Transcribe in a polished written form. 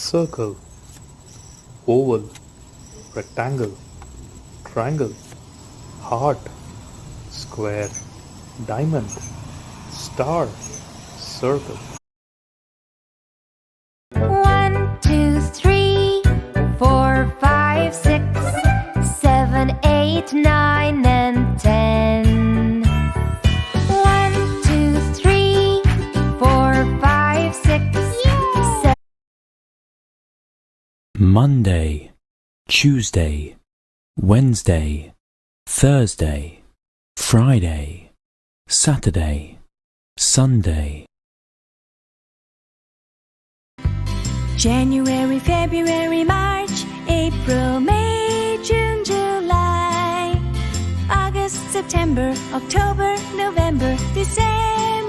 circle, oval, rectangle, triangle, heart, square, diamond, star, circle. 1, 2, 3, 4, 5, 6, 7, 8, 9, and 10. 1, 2, 3, 4, 5, 6, 7. Monday, Tuesday, Wednesday, Thursday, Friday, Saturday, Sunday. January, February, March, April, May, June, July, August, September, October, November, December.